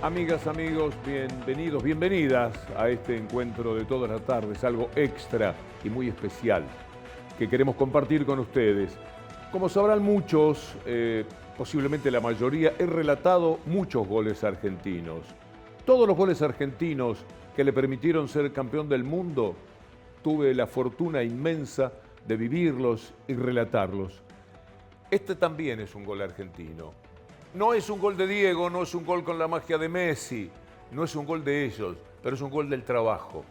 Amigas, amigos, bienvenidos, bienvenidas a este encuentro de todas las tardes, algo extra y muy especial que queremos compartir con ustedes. Como sabrán muchos, posiblemente la mayoría, he relatado muchos goles argentinos. Todos los goles argentinos que le permitieron ser campeón del mundo, tuve la fortuna inmensa de vivirlos y relatarlos. Este también es un gol argentino. No es un gol de Diego, no es un gol con la magia de Messi, no es un gol de ellos, pero es un gol del trabajo.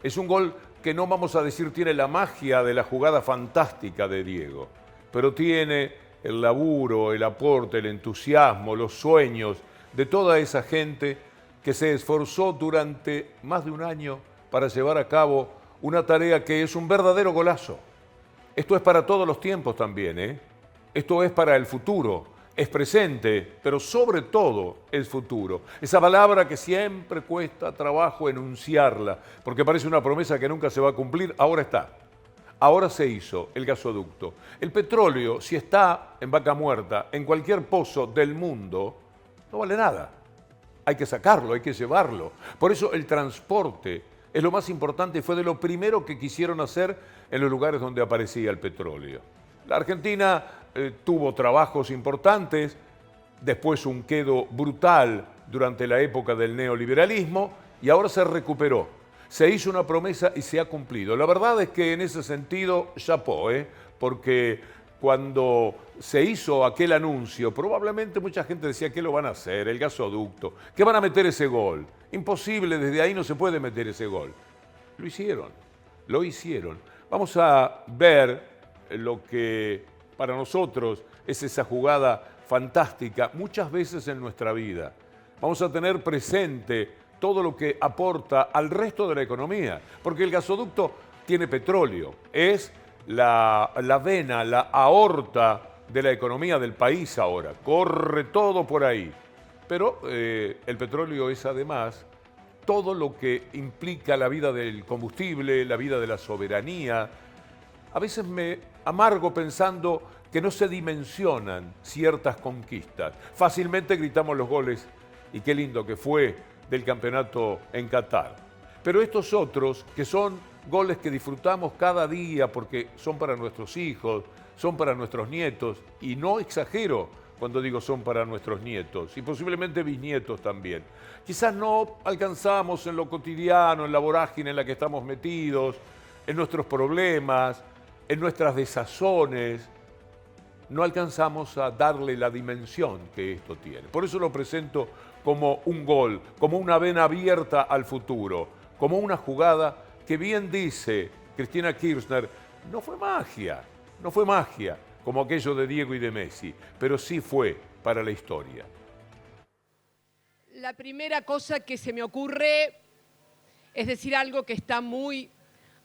Es un gol que no vamos a decir tiene la magia de la jugada fantástica de Diego, pero tiene el laburo, el aporte, el entusiasmo, los sueños de toda esa gente que se esforzó durante más de un año para llevar a cabo una tarea que es un verdadero golazo. Esto es para todos los tiempos también, ¿eh? Esto es para el futuro. Es presente, pero sobre todo es futuro. Esa palabra que siempre cuesta trabajo enunciarla, porque parece una promesa que nunca se va a cumplir, ahora está. Ahora se hizo el gasoducto. El petróleo, si está en vaca muerta, en cualquier pozo del mundo, no vale nada. Hay que sacarlo, hay que llevarlo. Por eso el transporte es lo más importante y fue de lo primero que quisieron hacer en los lugares donde aparecía el petróleo. La Argentina tuvo trabajos importantes, después un quedo brutal durante la época del neoliberalismo y ahora se recuperó. Se hizo una promesa y se ha cumplido. La verdad es que en ese sentido, chapó, porque cuando se hizo aquel anuncio, probablemente mucha gente decía, ¿qué lo van a hacer? El gasoducto. ¿Qué van a meter ese gol? Imposible, desde ahí no se puede meter ese gol. Lo hicieron, lo hicieron. Vamos a ver lo que para nosotros es esa jugada fantástica muchas veces en nuestra vida. Vamos a tener presente todo lo que aporta al resto de la economía, porque el gasoducto tiene petróleo, es la vena, la aorta de la economía del país ahora, corre todo por ahí. Pero el petróleo es además todo lo que implica la vida del combustible, la vida de la soberanía. A veces me amargo pensando que no se dimensionan ciertas conquistas. Fácilmente gritamos los goles, y qué lindo que fue, del campeonato en Qatar. Pero estos otros, que son goles que disfrutamos cada día porque son para nuestros hijos, son para nuestros nietos, y no exagero cuando digo son para nuestros nietos, y posiblemente bisnietos también. Quizás no alcanzamos en lo cotidiano, en la vorágine en la que estamos metidos, en nuestros problemas, en nuestras desazones, no alcanzamos a darle la dimensión que esto tiene. Por eso lo presento como un gol, como una vena abierta al futuro, como una jugada que bien dice Cristina Kirchner, no fue magia, como aquello de Diego y de Messi, pero sí fue para la historia. La primera cosa que se me ocurre es decir algo que está muy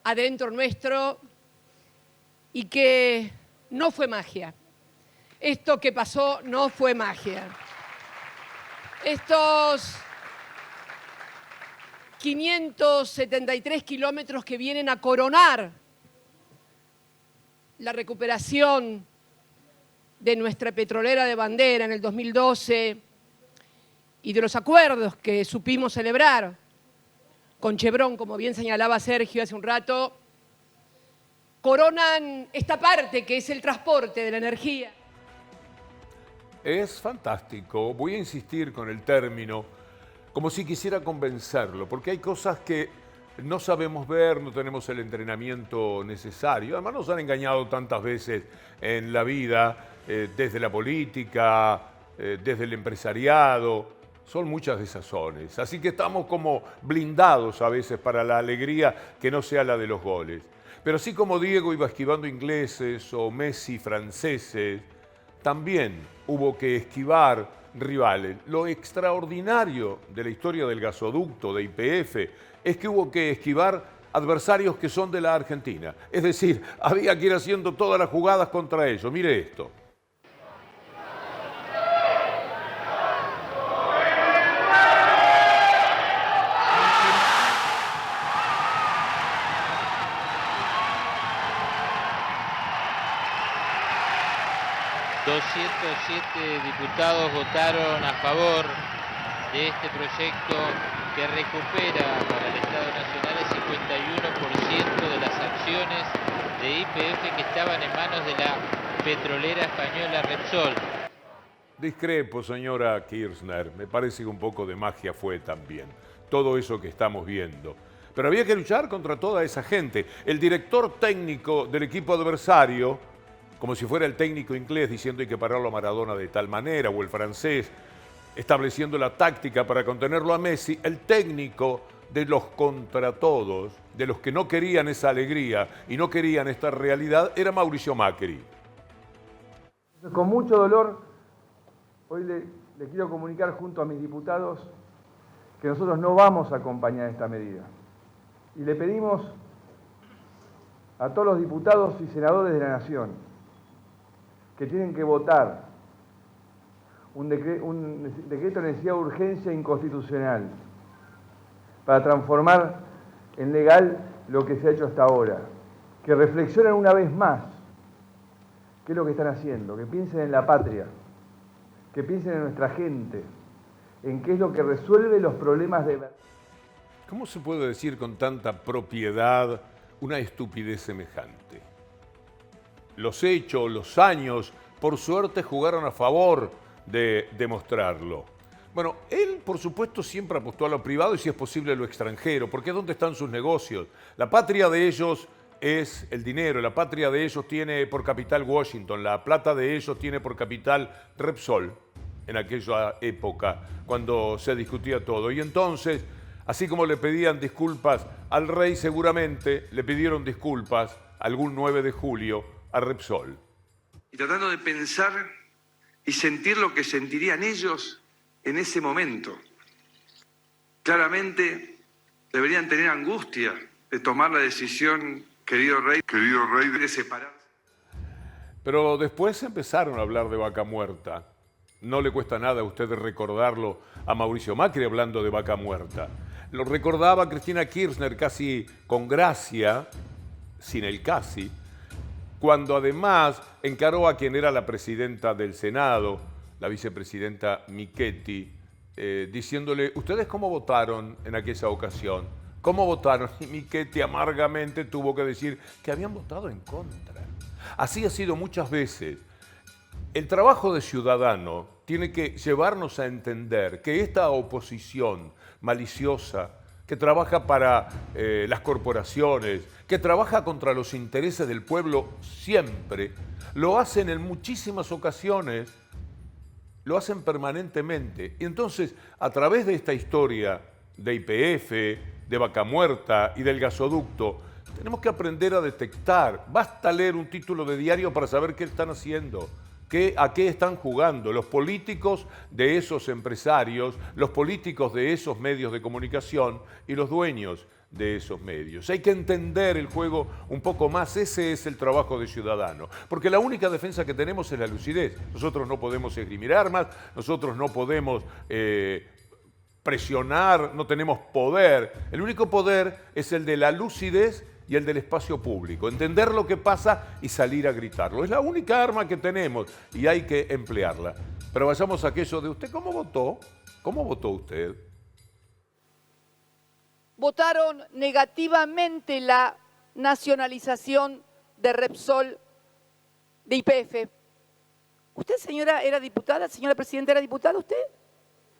adentro nuestro, y que no fue magia. Esto que pasó no fue magia. Estos 573 kilómetros que vienen a coronar la recuperación de nuestra petrolera de bandera en el 2012 y de los acuerdos que supimos celebrar con Chevron, como bien señalaba Sergio hace un rato, coronan esta parte que es el transporte de la energía. Es fantástico, voy a insistir con el término, como si quisiera convencerlo, porque hay cosas que no sabemos ver, no tenemos el entrenamiento necesario. Además nos han engañado tantas veces en la vida, desde la política, desde el empresariado. Son muchas desazones, así que estamos como blindados a veces para la alegría que no sea la de los goles. Pero así como Diego iba esquivando ingleses o Messi franceses, también hubo que esquivar rivales. Lo extraordinario de la historia del gasoducto, de YPF, es que hubo que esquivar adversarios que son de la Argentina. Es decir, había que ir haciendo todas las jugadas contra ellos. Mire esto. 207 diputados votaron a favor de este proyecto que recupera para el Estado Nacional el 51% de las acciones de YPF que estaban en manos de la petrolera española Repsol. Discrepo, señora Kirchner. Me parece que un poco de magia fue también. Todo eso que estamos viendo. Pero había que luchar contra toda esa gente. El director técnico del equipo adversario, como si fuera el técnico inglés diciendo hay que pararlo a Maradona de tal manera, o el francés estableciendo la táctica para contenerlo a Messi, el técnico de los contra todos, de los que no querían esa alegría y no querían esta realidad, era Mauricio Macri. Con mucho dolor, hoy le quiero comunicar junto a mis diputados que nosotros no vamos a acompañar esta medida. Y le pedimos a todos los diputados y senadores de la Nación que tienen que votar un decreto de necesidad de urgencia inconstitucional para transformar en legal lo que se ha hecho hasta ahora. Que reflexionen una vez más qué es lo que están haciendo, que piensen en la patria, que piensen en nuestra gente, en qué es lo que resuelve los problemas de verdad. ¿Cómo se puede decir con tanta propiedad una estupidez semejante? Los hechos, los años, por suerte jugaron a favor de demostrarlo. Bueno, él, por supuesto, siempre apostó a lo privado y, si es posible, a lo extranjero, porque es donde están sus negocios. La patria de ellos es el dinero, la patria de ellos tiene por capital Washington, la plata de ellos tiene por capital Repsol, en aquella época, cuando se discutía todo. Y entonces, así como le pedían disculpas al rey, seguramente le pidieron disculpas algún 9 de julio a Repsol. Y tratando de pensar y sentir lo que sentirían ellos en ese momento. Claramente deberían tener angustia de tomar la decisión, querido rey, de separarse. Pero después empezaron a hablar de Vaca Muerta. No le cuesta nada a usted recordarlo a Mauricio Macri hablando de Vaca Muerta. Lo recordaba Cristina Kirchner casi con gracia, sin el casi, cuando además encaró a quien era la presidenta del Senado, la vicepresidenta Michetti, diciéndole, ¿ustedes cómo votaron en aquella ocasión? ¿Cómo votaron? Y Michetti amargamente tuvo que decir que habían votado en contra. Así ha sido muchas veces. El trabajo de ciudadano tiene que llevarnos a entender que esta oposición maliciosa, que trabaja para las corporaciones, que trabaja contra los intereses del pueblo siempre, lo hacen en muchísimas ocasiones, lo hacen permanentemente. Y entonces, a través de esta historia de YPF, de Vaca Muerta y del gasoducto, tenemos que aprender a detectar. Basta leer un título de diario para saber qué están haciendo. ¿A qué están jugando los políticos de esos empresarios, los políticos de esos medios de comunicación y los dueños de esos medios? Hay que entender el juego un poco más. Ese es el trabajo de ciudadano, porque la única defensa que tenemos es la lucidez. Nosotros no podemos esgrimir armas, nosotros no podemos presionar, no tenemos poder. El único poder es el de la lucidez y el del espacio público, entender lo que pasa y salir a gritarlo. Es la única arma que tenemos y hay que emplearla. Pero vayamos a aquello de usted, ¿cómo votó? ¿Cómo votó usted? Votaron negativamente la nacionalización de Repsol, de YPF. ¿Usted, señora, era diputada? Señora Presidenta, ¿era diputada usted?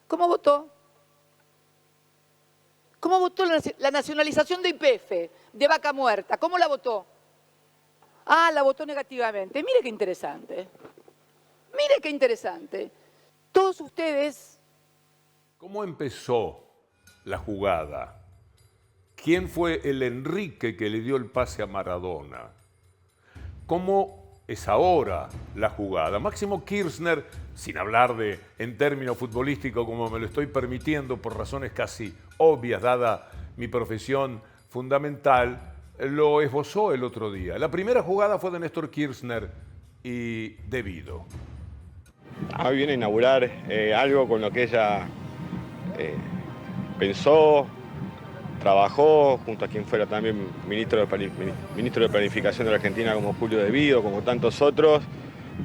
¿Cómo votó? ¿Cómo votó la nacionalización de YPF, de Vaca Muerta? ¿Cómo la votó? Ah, la votó negativamente. Mire qué interesante. Mire qué interesante. Todos ustedes... ¿Cómo empezó la jugada? ¿Quién fue el Enrique que le dio el pase a Maradona? ¿Cómo es ahora la jugada? Máximo Kirchner, sin hablar en términos futbolísticos como me lo estoy permitiendo por razones casi obvias, dada mi profesión fundamental, lo esbozó el otro día. La primera jugada fue de Néstor Kirchner y debido. Viene a inaugurar algo con lo que ella pensó, trabajó, junto a quien fuera también ministro de Planificación de la Argentina como Julio Debido, como tantos otros,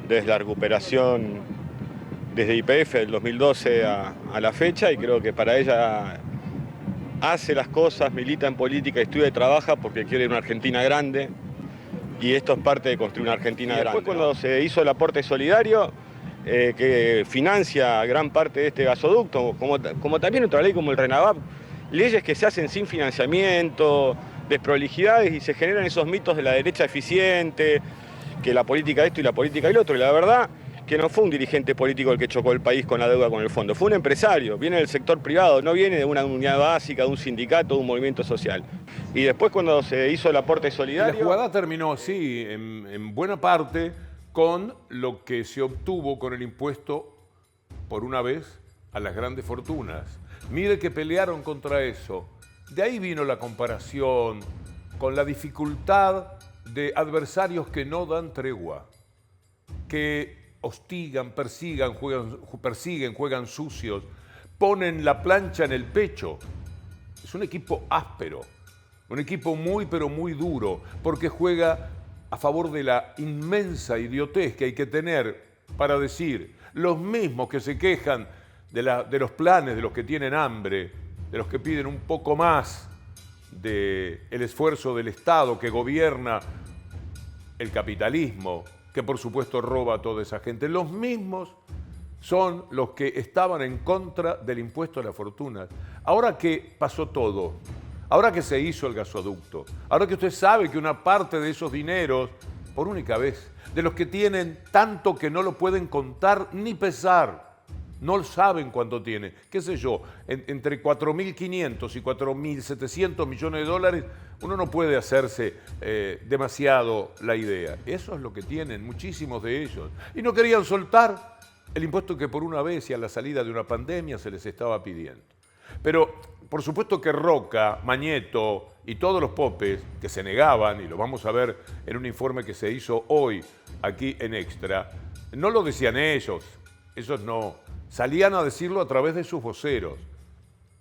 desde la recuperación desde YPF del 2012 a la fecha, y creo que para ella hace las cosas, milita en política, estudia y trabaja porque quiere una Argentina grande, y esto es parte de construir una Argentina grande. Después, cuando se hizo el aporte solidario, que financia gran parte de este gasoducto, como también otra ley como el RENAVAP, leyes que se hacen sin financiamiento, desprolijidades, y se generan esos mitos de la derecha eficiente, que la política esto y la política el otro, y la verdad que no fue un dirigente político el que chocó el país con la deuda con el fondo, fue un empresario, viene del sector privado, no viene de una unidad básica, de un sindicato, de un movimiento social. Y después, cuando se hizo el aporte solidario... La jugada terminó así, en buena parte, con lo que se obtuvo con el impuesto, por una vez, a las grandes fortunas. Mire que pelearon contra eso. De ahí vino la comparación con la dificultad de adversarios que no dan tregua, que hostigan, persiguen, juegan sucios, ponen la plancha en el pecho. Es un equipo áspero, un equipo muy pero muy duro, porque juega a favor de la inmensa idiotez que hay que tener para decir, los mismos que se quejan de los planes, de los que tienen hambre, de los que piden un poco más del esfuerzo del Estado que gobierna el capitalismo, que por supuesto roba a toda esa gente. Los mismos son los que estaban en contra del impuesto a las fortunas. Ahora que pasó todo, ahora que se hizo el gasoducto, ahora que usted sabe que una parte de esos dineros, por única vez, de los que tienen tanto que no lo pueden contar ni pesar, no saben cuánto tiene, qué sé yo, entre 4.500 y 4.700 millones de dólares, uno no puede hacerse demasiado la idea. Eso es lo que tienen muchísimos de ellos. Y no querían soltar el impuesto que por una vez y a la salida de una pandemia se les estaba pidiendo. Pero por supuesto que Roca, Mañeto y todos los popes que se negaban, y lo vamos a ver en un informe que se hizo hoy aquí en Extra, no lo decían ellos no, salían a decirlo a través de sus voceros,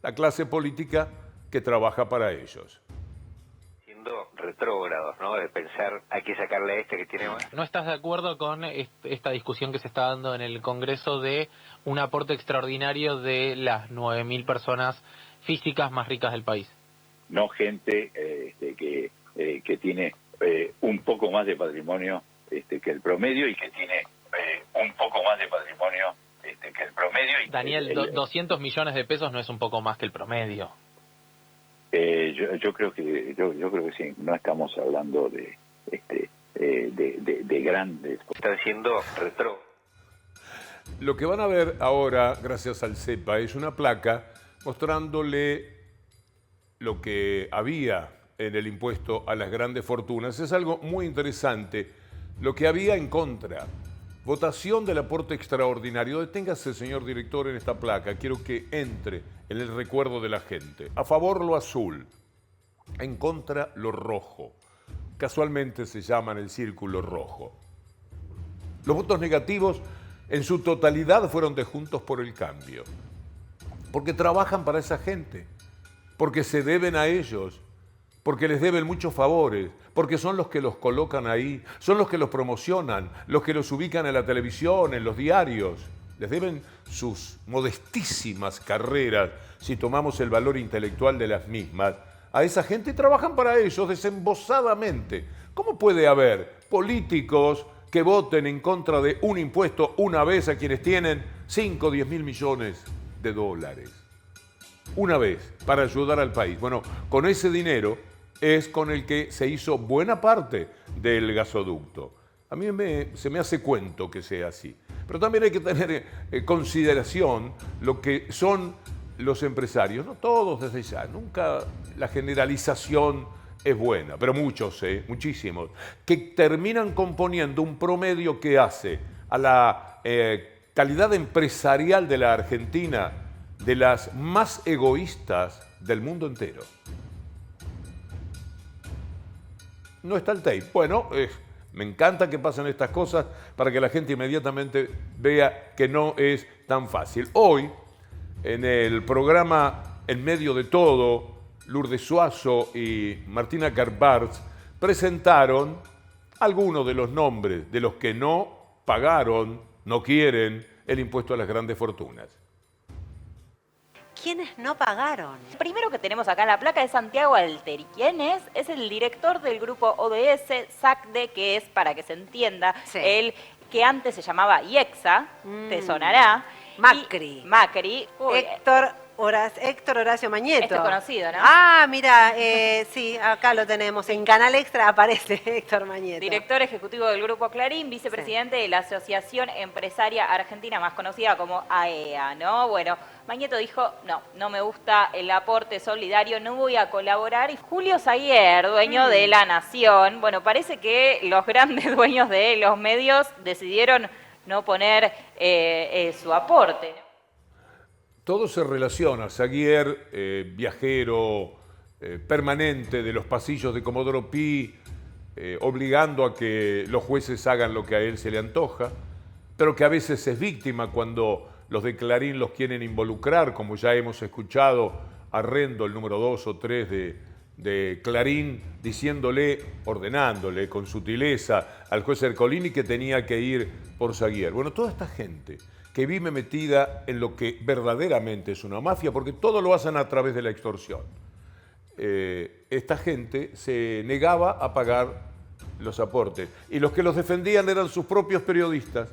la clase política que trabaja para ellos. Siendo retrógrados, ¿no? De pensar, hay que sacarle a este que tiene más. ¿No estás de acuerdo con esta discusión que se está dando en el Congreso de un aporte extraordinario de las 9.000 personas físicas más ricas del país? No gente que tiene un poco más de patrimonio que el promedio, y que tiene un poco más de patrimonio que el promedio. Daniel, 200 millones de pesos no es un poco más que el promedio. Yo creo que sí, no estamos hablando de grandes. Están siendo retro. Lo que van a ver ahora, gracias al CEPA, es una placa mostrándole lo que había en el impuesto a las grandes fortunas. Es algo muy interesante. Lo que había en contra. Votación del aporte extraordinario. Deténgase, señor director, en esta placa. Quiero que entre en el recuerdo de la gente. A favor lo azul, en contra lo rojo. Casualmente se llaman el círculo rojo. Los votos negativos en su totalidad fueron de Juntos por el Cambio. Porque trabajan para esa gente, porque se deben a ellos, porque les deben muchos favores, porque son los que los colocan ahí, son los que los promocionan, los que los ubican en la televisión, en los diarios. Les deben sus modestísimas carreras, si tomamos el valor intelectual de las mismas, a esa gente, y trabajan para ellos desembosadamente. ¿Cómo puede haber políticos que voten en contra de un impuesto una vez a quienes tienen 5 o 10 mil millones de dólares? Una vez, para ayudar al país. Bueno, con ese dinero es con el que se hizo buena parte del gasoducto. A mí se me hace cuento que sea así. Pero también hay que tener en consideración lo que son los empresarios. No todos desde ya, nunca la generalización es buena, pero muchos, muchísimos, que terminan componiendo un promedio que hace a la calidad empresarial de la Argentina de las más egoístas del mundo entero. No está el tape. Bueno, me encanta que pasen estas cosas para que la gente inmediatamente vea que no es tan fácil. Hoy, en el programa En Medio de Todo, Lourdes Suazo y Martina Carbarz presentaron algunos de los nombres de los que no pagaron, no quieren el impuesto a las grandes fortunas. ¿Quiénes no pagaron? Primero que tenemos acá en la placa es Santiago Alteri. ¿Quién es? Es el director del grupo ODS, SACDE, que es, para que se entienda, el que antes se llamaba IEXA, te sonará. Macri. Macri. Héctor Horacio Mañeto. Esto es conocido, ¿no? Ah, mira, sí, acá lo tenemos. En Canal Extra aparece Héctor Mañeto. Director ejecutivo del Grupo Clarín, vicepresidente de la Asociación Empresaria Argentina, más conocida como AEA, ¿no? Bueno, Mañeto dijo, no me gusta el aporte solidario, no voy a colaborar. Y Julio Zaguier, dueño de La Nación, bueno, parece que los grandes dueños de los medios decidieron no poner su aporte. Todo se relaciona. Zaguier, viajero permanente de los pasillos de Comodoro Pi, obligando a que los jueces hagan lo que a él se le antoja, pero que a veces es víctima cuando los de Clarín los quieren involucrar, como ya hemos escuchado a Rendo, el número 2 o 3 de Clarín, diciéndole, ordenándole con sutileza al juez Ercolini que tenía que ir por Zaguier. Bueno, toda esta gente que vive metida en lo que verdaderamente es una mafia, porque todo lo hacen a través de la extorsión. Esta gente se negaba a pagar los aportes, y los que los defendían eran sus propios periodistas.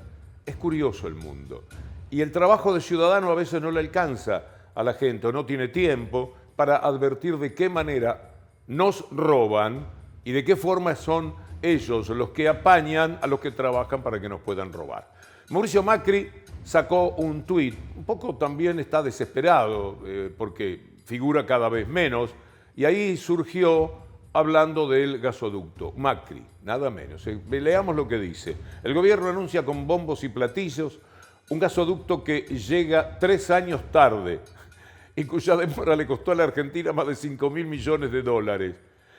Es curioso el mundo. Y el trabajo de ciudadano a veces no le alcanza a la gente, o no tiene tiempo para advertir de qué manera nos roban y de qué forma son ellos los que apañan a los que trabajan para que nos puedan robar. Mauricio Macri sacó un tuit, un poco también está desesperado porque figura cada vez menos, y ahí surgió hablando del gasoducto. Macri, nada menos. Leamos lo que dice. El gobierno anuncia con bombos y platillos un gasoducto que llega 3 años tarde y cuya demora le costó a la Argentina más de 5.000 millones de dólares.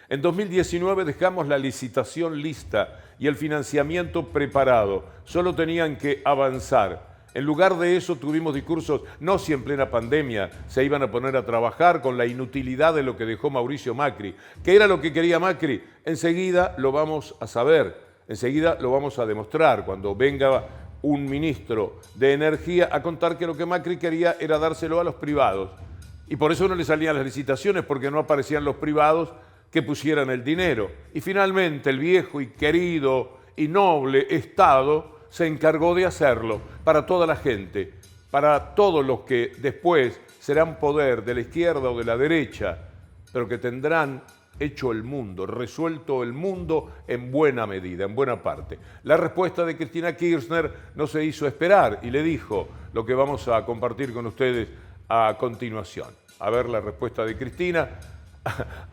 En 2019 dejamos la licitación lista y el financiamiento preparado. Solo tenían que avanzar. En lugar de eso tuvimos discursos, no si en plena pandemia se iban a poner a trabajar con la inutilidad de lo que dejó Mauricio Macri. ¿Qué era lo que quería Macri? Enseguida lo vamos a saber, enseguida lo vamos a demostrar cuando venga un ministro de Energía a contar que lo que Macri quería era dárselo a los privados. Y por eso no le salían las licitaciones, porque no aparecían los privados que pusieran el dinero. Y finalmente el viejo y querido y noble Estado se encargó de hacerlo para toda la gente, para todos los que después serán poder de la izquierda o de la derecha, pero que tendrán hecho el mundo, resuelto el mundo en buena medida, en buena parte. La respuesta de Cristina Kirchner no se hizo esperar y le dijo lo que vamos a compartir con ustedes a continuación. A ver la respuesta de Cristina.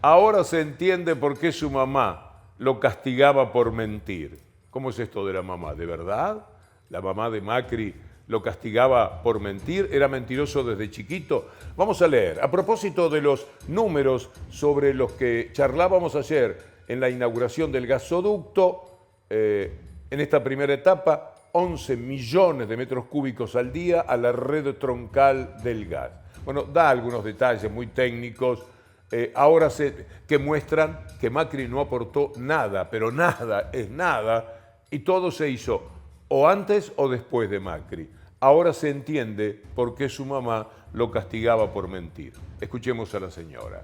Ahora se entiende por qué su mamá lo castigaba por mentir. ¿Cómo es esto de la mamá? ¿De verdad? ¿La mamá de Macri lo castigaba por mentir? ¿Era mentiroso desde chiquito? Vamos a leer. A propósito de los números sobre los que charlábamos ayer en la inauguración del gasoducto, en esta primera etapa, 11 millones de metros cúbicos al día a la red troncal del gas. Bueno, da algunos detalles muy técnicos, que muestran que Macri no aportó nada, pero nada es nada, y todo se hizo o antes o después de Macri. Ahora se entiende por qué su mamá lo castigaba por mentir. Escuchemos a la señora.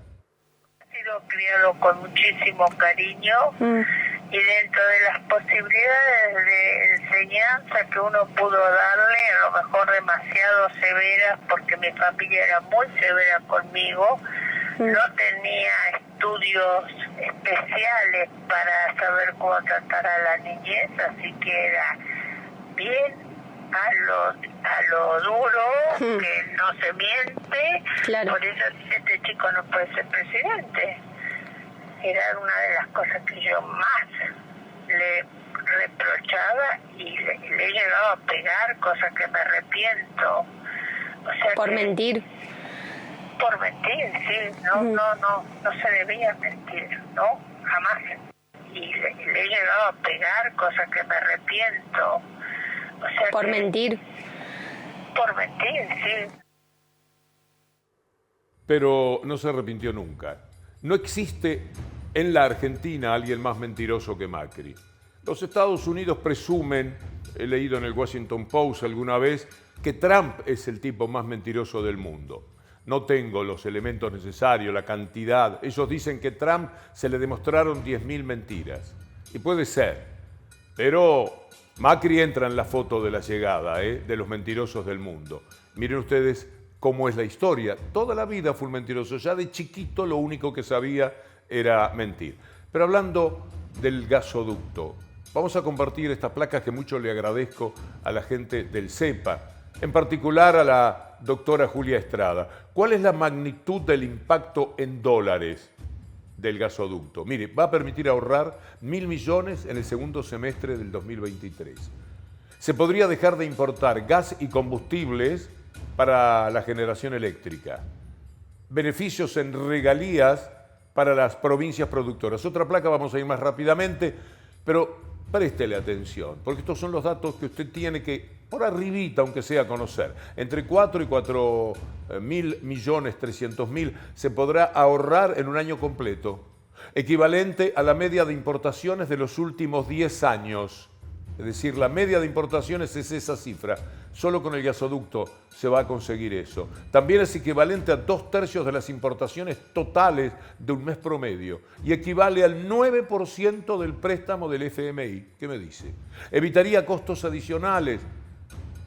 Ha sido criado con muchísimo cariño y dentro de las posibilidades de enseñanza que uno pudo darle, a lo mejor demasiado severas, porque mi familia era muy severa conmigo, no tenía estudios especiales para saber cómo tratar a la niñez, así que era bien a lo duro, que no se miente. Claro. Por eso este chico no puede ser presidente. Era una de las cosas que yo más le reprochaba y le he llegado a pegar, cosa que me arrepiento. O sea, por mentir. Por mentir, sí, no se debía mentir, no, jamás. Y le he llegado a pegar, cosa que me arrepiento. O sea, por mentir. Por mentir, sí. Pero no se arrepintió nunca. No existe en la Argentina alguien más mentiroso que Macri. Los Estados Unidos presumen, he leído en el Washington Post alguna vez, que Trump es el tipo más mentiroso del mundo. No tengo los elementos necesarios, la cantidad. Ellos dicen que a Trump se le demostraron 10.000 mentiras. Y puede ser, pero Macri entra en la foto de la llegada de los mentirosos del mundo. Miren ustedes cómo es la historia. Toda la vida fue un mentiroso. Ya de chiquito lo único que sabía era mentir. Pero hablando del gasoducto, vamos a compartir estas placas que mucho le agradezco a la gente del CEPA, en particular a la doctora Julia Estrada. ¿Cuál es la magnitud del impacto en dólares del gasoducto? Mire, va a permitir ahorrar 1.000 millones en el segundo semestre del 2023. Se podría dejar de importar gas y combustibles para la generación eléctrica. Beneficios en regalías para las provincias productoras. Otra placa, vamos a ir más rápidamente, pero préstele atención, porque estos son los datos que usted tiene que, por arribita, aunque sea, conocer. Entre 4 y 4.300.000 se podrá ahorrar en un año completo, equivalente a la media de importaciones de los últimos 10 años. Es decir, la media de importaciones es esa cifra. Solo con el gasoducto se va a conseguir eso. También es equivalente a 2/3 de las importaciones totales de un mes promedio y equivale al 9% del préstamo del FMI. ¿Qué me dice? Evitaría costos adicionales,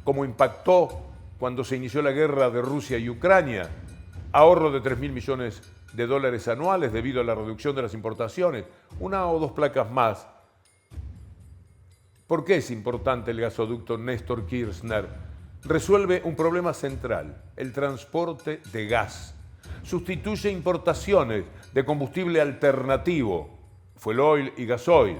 como impactó cuando se inició la guerra de Rusia y Ucrania. Ahorro de 3.000 millones de dólares anuales debido a la reducción de las importaciones. Una o dos placas más. ¿Por qué es importante el gasoducto Néstor Kirchner? Resuelve un problema central, el transporte de gas. Sustituye importaciones de combustible alternativo, fuel oil y gasoil.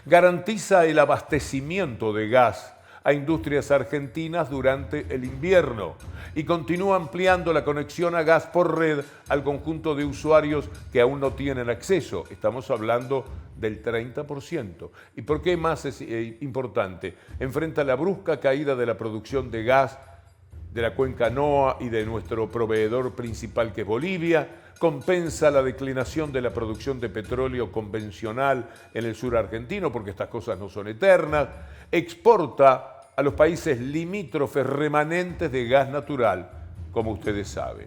Garantiza el abastecimiento de gas a industrias argentinas durante el invierno y continúa ampliando la conexión a gas por red al conjunto de usuarios que aún no tienen acceso. Estamos hablando del 30%. ¿Y por qué más es importante? Enfrenta la brusca caída de la producción de gas de la cuenca NOA y de nuestro proveedor principal, que es Bolivia. Compensa la declinación de la producción de petróleo convencional en el sur argentino, porque estas cosas no son eternas. Exporta a los países limítrofes remanentes de gas natural, como ustedes saben.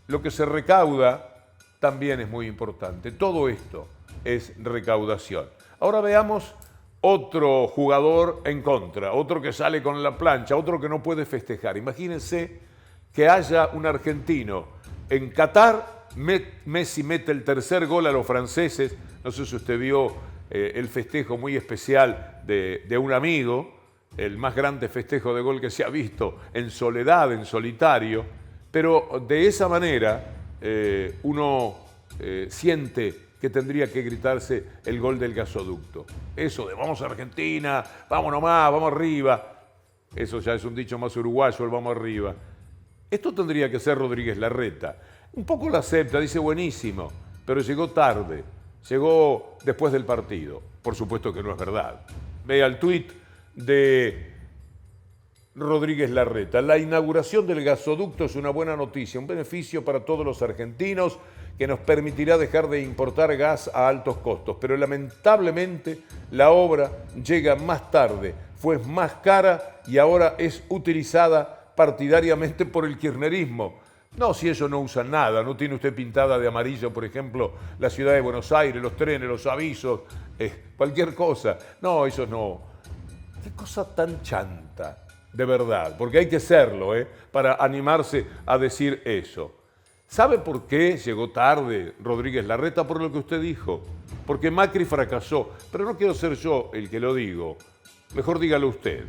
Lo que se recauda también es muy importante. Todo esto es recaudación. Ahora veamos otro jugador en contra, otro que sale con la plancha, otro que no puede festejar. Imagínense que haya un argentino en Qatar, Messi mete el tercer gol a los franceses. No sé si usted vio el festejo muy especial de un amigo, el más grande festejo de gol que se ha visto, en soledad, en solitario, pero de esa manera uno siente que tendría que gritarse el gol del gasoducto. Eso de vamos a Argentina, vamos nomás, vamos arriba, eso ya es un dicho más uruguayo, el vamos arriba. Esto tendría que ser Rodríguez Larreta. Un poco lo acepta, dice buenísimo, pero llegó tarde, llegó después del partido. Por supuesto que no es verdad. Vea el tuit de Rodríguez Larreta. La inauguración del gasoducto es una buena noticia, un beneficio para todos los argentinos que nos permitirá dejar de importar gas a altos costos. Pero lamentablemente la obra llega más tarde, fue más cara y ahora es utilizada partidariamente por el kirchnerismo. No, si ellos no usan nada, no tiene usted pintada de amarillo, por ejemplo, la ciudad de Buenos Aires, los trenes, los avisos, cualquier cosa. No, ellos no. Qué cosa tan chanta, de verdad, porque hay que serlo, para animarse a decir eso. ¿Sabe por qué llegó tarde Rodríguez Larreta? Por lo que usted dijo, porque Macri fracasó. Pero no quiero ser yo el que lo digo, mejor dígalo usted.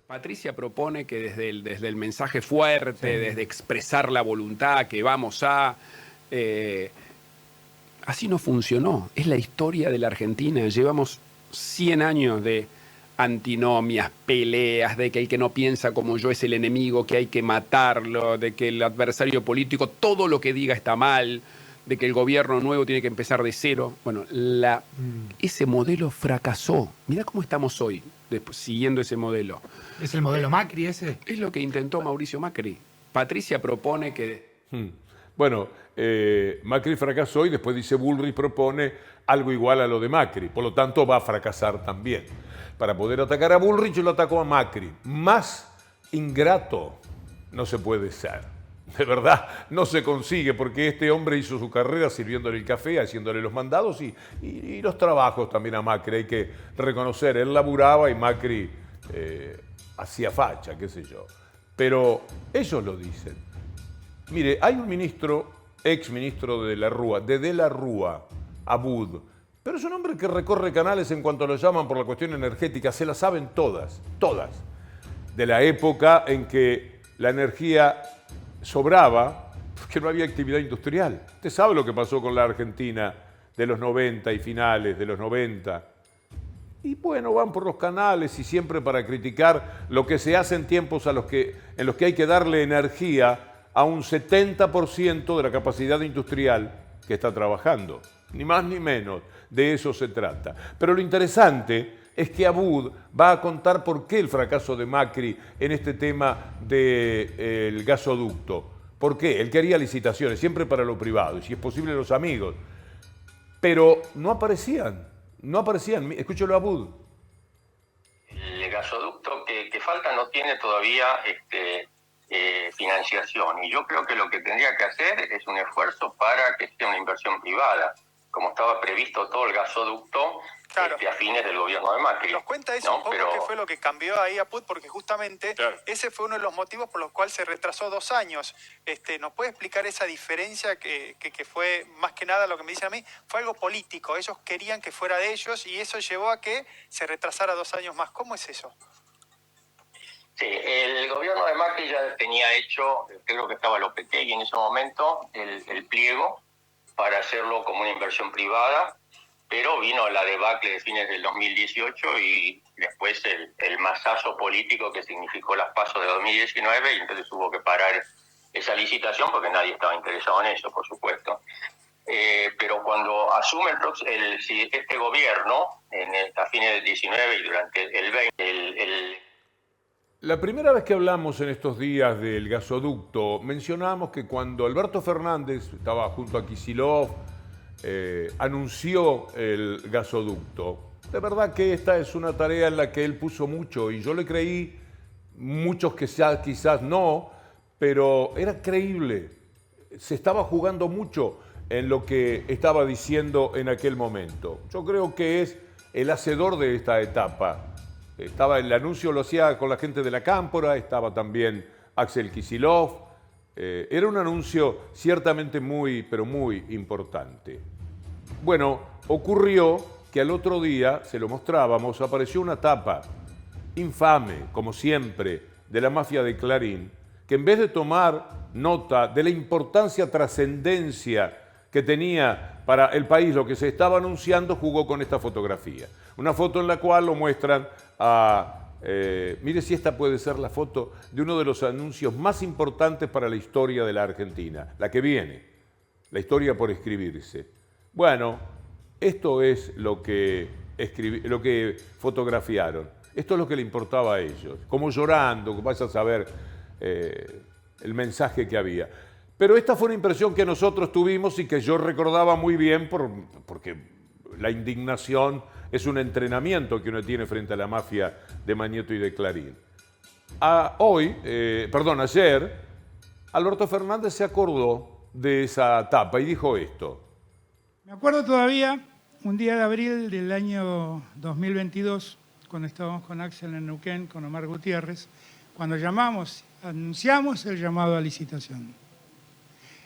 Patricia propone que desde el mensaje fuerte, desde expresar la voluntad, que vamos a... así no funcionó. Es la historia de la Argentina. Llevamos 100 años de antinomias, peleas, de que el que no piensa como yo es el enemigo, que hay que matarlo, de que el adversario político, todo lo que diga está mal, de que el gobierno nuevo tiene que empezar de cero. Bueno, ese modelo fracasó. Mirá cómo estamos hoy, siguiendo ese modelo. ¿Es el modelo Macri ese? Es lo que intentó Mauricio Macri. Patricia propone que... Bueno, Macri fracasó y después dice Bullrich propone algo igual a lo de Macri. Por lo tanto, va a fracasar también. Para poder atacar a Bullrich, lo atacó a Macri. Más ingrato no se puede ser. De verdad, no se consigue, porque este hombre hizo su carrera sirviéndole el café, haciéndole los mandados y los trabajos también a Macri. Hay que reconocer, él laburaba y Macri hacía facha, qué sé yo. Pero ellos lo dicen. Mire, hay un ministro, ex ministro de la Rúa, Abud, pero es un hombre que recorre canales en cuanto lo llaman por la cuestión energética, se la saben todas, de la época en que la energía sobraba porque no había actividad industrial. Usted sabe lo que pasó con la Argentina de los 90 y finales de los 90. Y bueno, van por los canales y siempre para criticar lo que se hace en tiempos en los que hay que darle energía a un 70% de la capacidad industrial que está trabajando. Ni más ni menos, de eso se trata. Pero lo interesante es que Abud va a contar por qué el fracaso de Macri en este tema del gasoducto. ¿Por qué? Él quería licitaciones, siempre para lo privado, y si es posible los amigos. Pero no aparecían. Escúchelo a Abud. El gasoducto que falta no tiene todavía financiación, y yo creo que lo que tendría que hacer es un esfuerzo para que sea una inversión privada, como estaba previsto todo el gasoducto a fines del gobierno de Macri. Nos cuenta eso, ¿no? Un poco qué fue lo que cambió ahí a Abud, porque justamente ese fue uno de los motivos por los cuales se retrasó 2 años. ¿Nos puede explicar esa diferencia que fue, más que nada lo que me dicen a mí, fue algo político? Ellos querían que fuera de ellos y eso llevó a que se retrasara 2 años más. ¿Cómo es eso? Sí, el gobierno de Macri ya tenía hecho, creo que estaba Lopetegui en ese momento, el pliego para hacerlo como una inversión privada, pero vino la debacle de fines del 2018 y después el masazo político que significó las PASO de 2019, y entonces hubo que parar esa licitación porque nadie estaba interesado en eso, por supuesto. Pero cuando asume este gobierno, a fines del 19 y durante el 20, La primera vez que hablamos en estos días del gasoducto, mencionamos que cuando Alberto Fernández estaba junto a Kicillof, anunció el gasoducto. De verdad que esta es una tarea en la que él puso mucho y yo le creí, muchos que quizás no, pero era creíble. Se estaba jugando mucho en lo que estaba diciendo en aquel momento. Yo creo que es el hacedor de esta etapa. El anuncio lo hacía con la gente de la Cámpora, estaba también Axel Kicillof. Era un anuncio ciertamente pero muy importante. Bueno, ocurrió que al otro día, se lo mostrábamos, apareció una tapa infame, como siempre, de la mafia de Clarín, que en vez de tomar nota de la importancia, trascendencia que tenía para el país lo que se estaba anunciando, jugó con esta fotografía. Una foto en la cual lo muestran mire si esta puede ser la foto de uno de los anuncios más importantes para la historia de la Argentina, la que viene, la historia por escribirse. Bueno, esto es lo que fotografiaron. Esto es lo que le importaba a ellos, como llorando, vas a saber el mensaje que había. Pero esta fue una impresión que nosotros tuvimos y que yo recordaba muy bien porque la indignación es un entrenamiento que uno tiene frente a la mafia de Magneto y de Clarín. Ayer, Alberto Fernández se acordó de esa tapa y dijo esto. Me acuerdo todavía, un día de abril del año 2022, cuando estábamos con Axel en Neuquén, con Omar Gutiérrez, cuando anunciamos el llamado a licitación.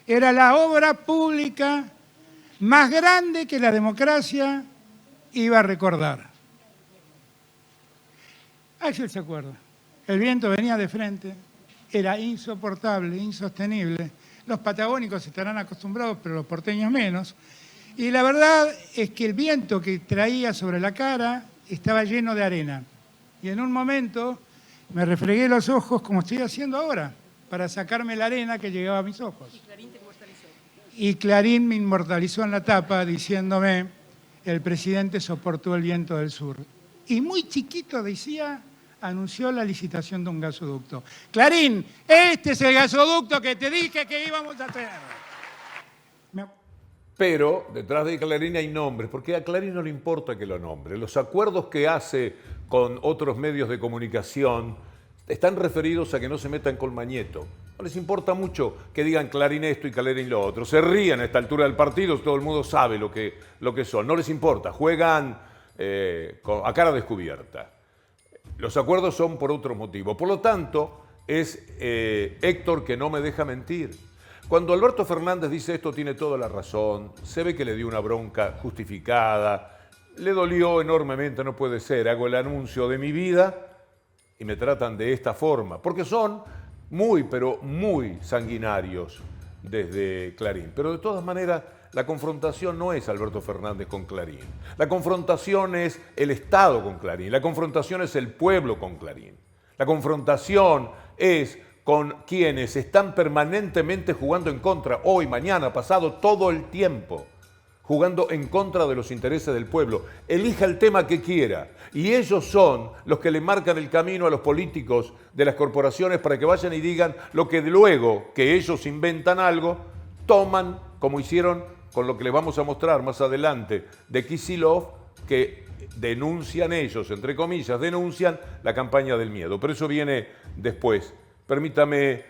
Era la obra pública más grande que la democracia iba a recordar. Axel se acuerda. El viento venía de frente, era insoportable, insostenible. Los patagónicos estarán acostumbrados, pero los porteños menos. Y la verdad es que el viento que traía sobre la cara estaba lleno de arena. Y en un momento me refregué los ojos, como estoy haciendo ahora, para sacarme la arena que llegaba a mis ojos. Y Clarín me inmortalizó en la tapa diciéndome: el presidente soportó el viento del sur. Y muy chiquito decía, anunció la licitación de un gasoducto. Clarín, este es el gasoducto que te dije que íbamos a hacer. Pero detrás de Clarín hay nombres, porque a Clarín no le importa que lo nombre. Los acuerdos que hace con otros medios de comunicación están referidos a que no se metan con Mañeto. No les importa mucho que digan Clarín esto y Clarín lo otro. Se ríen a esta altura del partido, todo el mundo sabe lo que son. No les importa, juegan a cara descubierta. Los acuerdos son por otro motivo. Por lo tanto, es Héctor que no me deja mentir. Cuando Alberto Fernández dice esto tiene toda la razón, se ve que le dio una bronca justificada, le dolió enormemente, no puede ser, hago el anuncio de mi vida y me tratan de esta forma, porque son muy, pero muy sanguinarios desde Clarín. Pero de todas maneras, la confrontación no es Alberto Fernández con Clarín. La confrontación es el Estado con Clarín. La confrontación es el pueblo con Clarín. La confrontación es con quienes están permanentemente jugando en contra, hoy, mañana, pasado, todo el tiempo, jugando en contra de los intereses del pueblo. Elija el tema que quiera. Y ellos son los que le marcan el camino a los políticos de las corporaciones para que vayan y digan lo que luego, que ellos inventan algo, toman, como hicieron con lo que les vamos a mostrar más adelante de Kicillof, que denuncian ellos, entre comillas, denuncian la campaña del miedo. Pero eso viene después. Permítame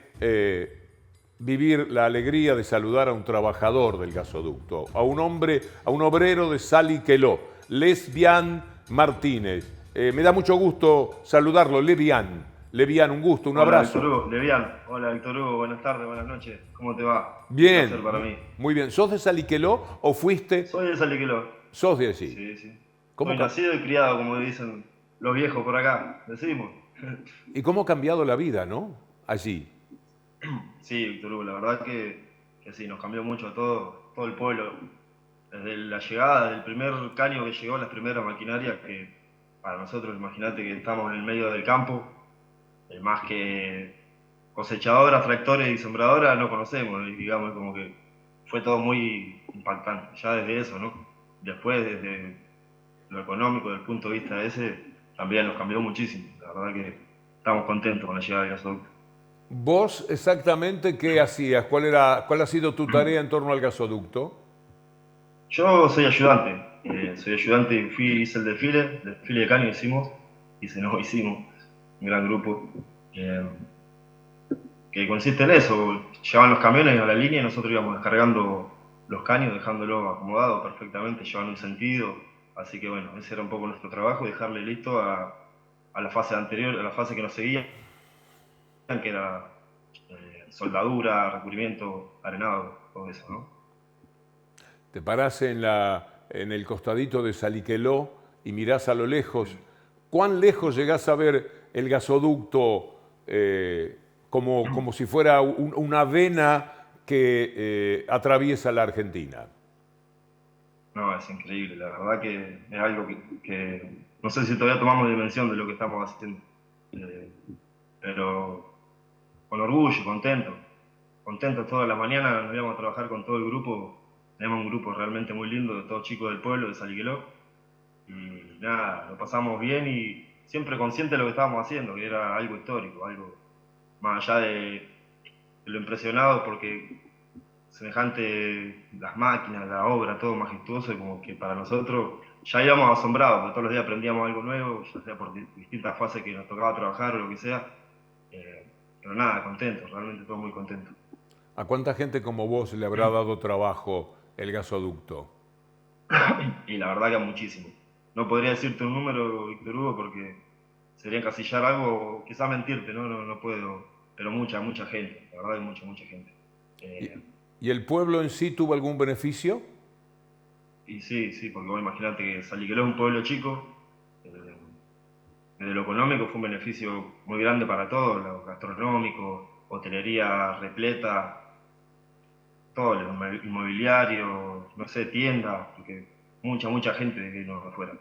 vivir la alegría de saludar a un trabajador del gasoducto, a un hombre, a un obrero de Saliqueló, Lesbian Martínez. Me da mucho gusto saludarlo, Levian, un gusto, un abrazo. Víctor Hugo, Levian. Hola, Víctor Hugo, buenas tardes, buenas noches. ¿Cómo te va? Bien. Un placer para mí. Muy bien. ¿Sos de Saliqueló o fuiste? Soy de Saliqueló. ¿Sos de allí? Sí, sí. ¿Cómo Soy nacido y criado, como dicen los viejos por acá, decimos. ¿Y cómo ha cambiado la vida, no? Allí. Sí, Víctor Hugo, la verdad que sí, nos cambió mucho a todo el pueblo. Desde la llegada del primer caño que llegó, las primeras maquinarias, que para nosotros, imagínate que estamos en el medio del campo, más que cosechadoras, tractores y sembradoras no conocemos, digamos, como que fue todo muy impactante, ya desde eso, ¿no? Después, desde lo económico, desde el punto de vista ese, también nos cambió muchísimo. La verdad que estamos contentos con la llegada del gasoducto. ¿Vos exactamente qué hacías? ¿Cuál ha sido tu tarea en torno al gasoducto? Yo soy ayudante. Hice el desfile de caño hicimos, un gran grupo, que consiste en eso, llevaban los camiones a la línea y nosotros íbamos descargando los caños, dejándolos acomodados perfectamente, llevan un sentido, así que bueno, ese era un poco nuestro trabajo, dejarle listo a la fase anterior, a la fase que nos seguía, que era soldadura, recubrimiento, arenado, todo eso, ¿no? Te parás en el costadito de Saliqueló y mirás a lo lejos. ¿Cuán lejos llegás a ver el gasoducto como si fuera una vena que atraviesa la Argentina? No, es increíble. La verdad que es algo que no sé si todavía tomamos dimensión de lo que estamos haciendo. Pero con orgullo, contento todas las mañanas, nos íbamos a trabajar con todo el grupo. Tenemos un grupo realmente muy lindo de todos chicos del pueblo, de Saliqueló. Y nada, lo pasamos bien y siempre consciente de lo que estábamos haciendo, que era algo histórico, algo más allá de lo impresionado, porque semejante las máquinas, la obra, todo majestuoso, y como que para nosotros ya íbamos asombrados, porque todos los días aprendíamos algo nuevo, ya sea por distintas fases que nos tocaba trabajar o lo que sea. Pero nada, contentos, realmente todos muy contentos. ¿A cuánta gente como vos le habrá dado trabajo el gasoducto? Y la verdad que a muchísimo. No podría decirte un número, Víctor Hugo, porque sería encasillar algo, o quizás mentirte, no puedo, pero mucha gente, la verdad que mucha gente. ¿Y el pueblo en sí tuvo algún beneficio? Y sí, porque vos imaginate que Saliqueló es un pueblo chico, desde lo económico fue un beneficio muy grande para todos, lo gastronómico, hotelería repleta, todo, el inmobiliario, no sé, tiendas, porque mucha gente que vino de afuera.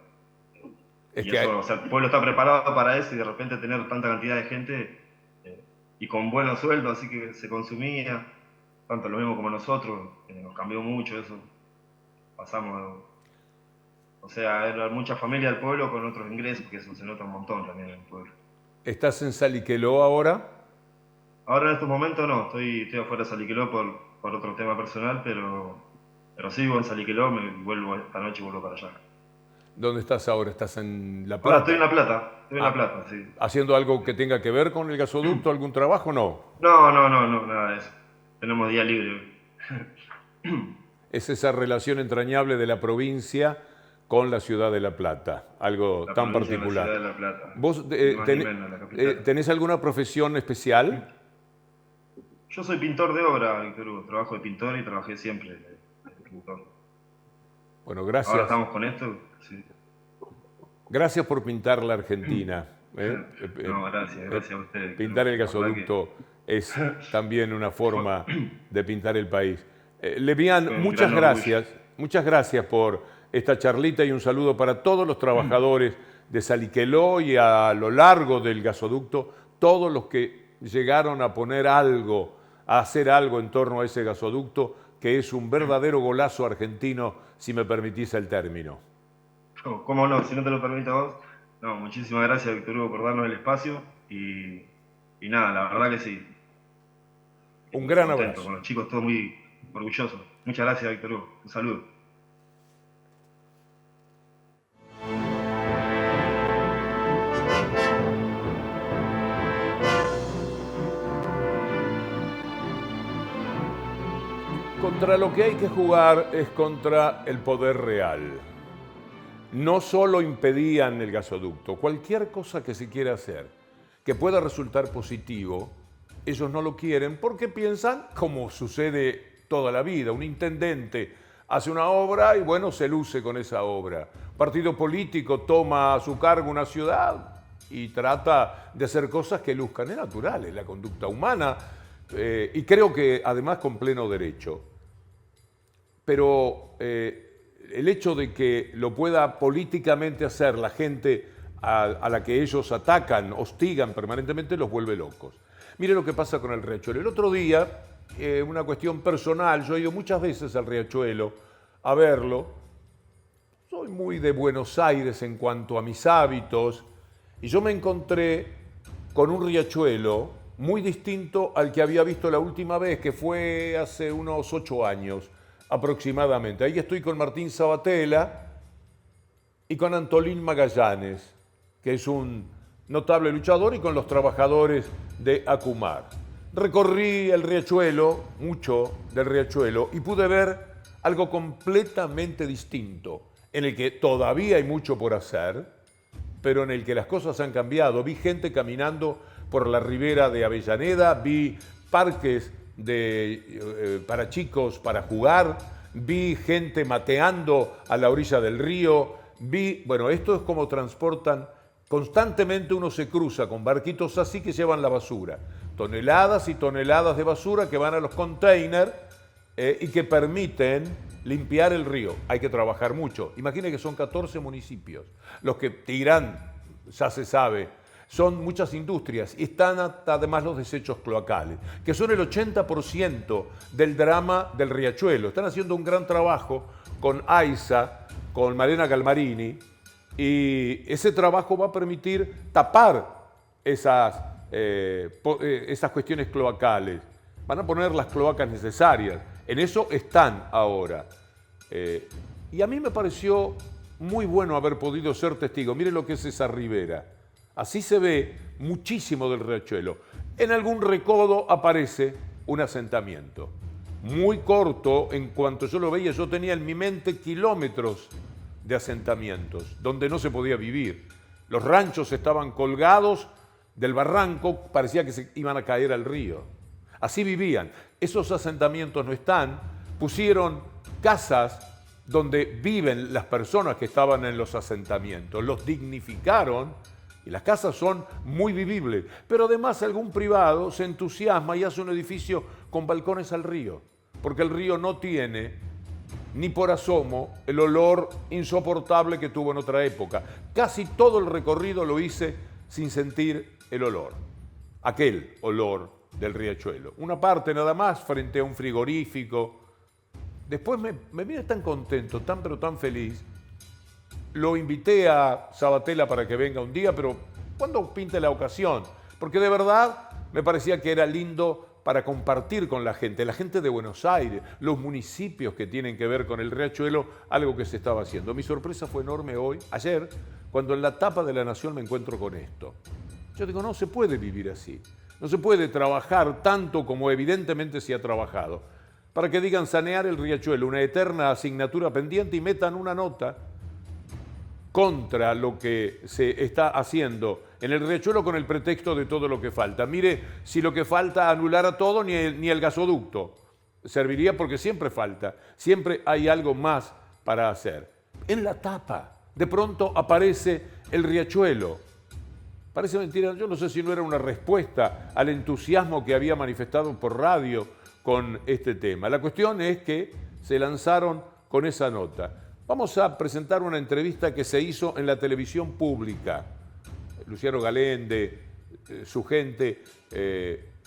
Y eso, o sea, el pueblo está preparado para eso y de repente tener tanta cantidad de gente y con buenos sueldos, así que se consumía, tanto lo mismo como nosotros, nos cambió mucho eso. Pasamos, o sea, era mucha familia del pueblo con otros ingresos, que eso se nota un montón también en el pueblo. ¿Estás en Saliqueló ahora? Ahora en estos momentos no, estoy afuera de Saliqueló por otro tema personal, pero sí vivo en Saliqueló, esta noche vuelvo para allá. ¿Dónde estás ahora? ¿Estás en La Plata? Ahora estoy en La Plata, sí. ¿Haciendo algo que tenga que ver con el gasoducto, algún trabajo? No. No, nada de eso. Tenemos día libre. Es esa relación entrañable de la provincia con la ciudad de La Plata, algo tan particular. La ciudad de La Plata. ¿Vos tenés alguna profesión especial? Yo soy pintor de obra, Víctor Hugo. Trabajo de pintor y trabajé siempre de pintor. Bueno, gracias. Ahora estamos con esto. Sí. Gracias por pintar la Argentina. No, gracias a ustedes. Pintar el gasoducto es también una forma de pintar el país. Levián, muchas gracias por esta charlita y un saludo para todos los trabajadores de Saliqueló y a lo largo del gasoducto, todos los que llegaron a poner algo, a hacer algo en torno a ese gasoducto, que es un verdadero golazo argentino, si me permitís el término. ¿Cómo no? Si no te lo permite a vos. No, muchísimas gracias, Víctor Hugo, por darnos el espacio y nada, la verdad que sí. Un gran abrazo. Con los chicos todos muy orgullosos. Muchas gracias, Víctor Hugo. Un saludo. Contra lo que hay que jugar es contra el poder real. No solo impedían el gasoducto, cualquier cosa que se quiera hacer que pueda resultar positivo, ellos no lo quieren porque piensan, como sucede toda la vida, un intendente hace una obra y bueno, se luce con esa obra. Un partido político toma a su cargo una ciudad y trata de hacer cosas que luzcan. Es natural, es la conducta humana y creo que además con pleno derecho. Pero el hecho de que lo pueda políticamente hacer la gente a la que ellos atacan, hostigan permanentemente, los vuelve locos. Mire lo que pasa con el Riachuelo. El otro día, una cuestión personal, yo he ido muchas veces al Riachuelo a verlo. Soy muy de Buenos Aires en cuanto a mis hábitos y yo me encontré con un Riachuelo muy distinto al que había visto la última vez, que fue hace unos 8 años. Aproximadamente. Ahí estoy con Martín Sabatella y con Antolín Magallanes, que es un notable luchador, y con los trabajadores de Acumar. Recorrí el Riachuelo, mucho del Riachuelo, y pude ver algo completamente distinto, en el que todavía hay mucho por hacer, pero en el que las cosas han cambiado. Vi gente caminando por la ribera de Avellaneda, vi parques para chicos para jugar, vi gente mateando a la orilla del río, bueno, esto es como transportan, constantemente uno se cruza con barquitos así que llevan la basura, toneladas y toneladas de basura que van a los containers y que permiten limpiar el río. Hay que trabajar mucho. Imagine que son 14 municipios los que tiran, ya se sabe. Son muchas industrias y están además los desechos cloacales, que son el 80% del drama del Riachuelo. Están haciendo un gran trabajo con AISA, con Malena Galmarini, y ese trabajo va a permitir tapar esas cuestiones cloacales. Van a poner las cloacas necesarias. En eso están ahora. Y a mí me pareció muy bueno haber podido ser testigo. Miren lo que es esa ribera. Así se ve muchísimo del Riachuelo. En algún recodo aparece un asentamiento. Muy corto, en cuanto yo lo veía, yo tenía en mi mente kilómetros de asentamientos donde no se podía vivir. Los ranchos estaban colgados del barranco, parecía que se iban a caer al río. Así vivían. Esos asentamientos no están. Pusieron casas donde viven las personas que estaban en los asentamientos. Los dignificaron. Y las casas son muy vivibles, pero además algún privado se entusiasma y hace un edificio con balcones al río, porque el río no tiene ni por asomo el olor insoportable que tuvo en otra época. Casi todo el recorrido lo hice sin sentir el olor, aquel olor del Riachuelo. Una parte nada más frente a un frigorífico. Después me vine tan contento, pero tan feliz. Lo invité a Sabatella para que venga un día, pero cuando pinte la ocasión, porque de verdad me parecía que era lindo para compartir con la gente de Buenos Aires, los municipios que tienen que ver con el riachuelo, algo que se estaba haciendo. Mi sorpresa fue enorme ayer, cuando en la tapa de La Nación me encuentro con esto. Yo digo, no se puede vivir así, no se puede trabajar tanto como evidentemente se ha trabajado, para que digan sanear el riachuelo, una eterna asignatura pendiente, y metan una nota contra lo que se está haciendo en el riachuelo con el pretexto de todo lo que falta. Mire, si lo que falta anular a todo, ni el gasoducto serviría, porque siempre falta, siempre hay algo más para hacer. En la tapa, de pronto aparece el riachuelo. Parece mentira, yo no sé si no era una respuesta al entusiasmo que había manifestado por radio con este tema. La cuestión es que se lanzaron con esa nota. Vamos a presentar una entrevista que se hizo en la televisión pública. Luciano Galende, su gente,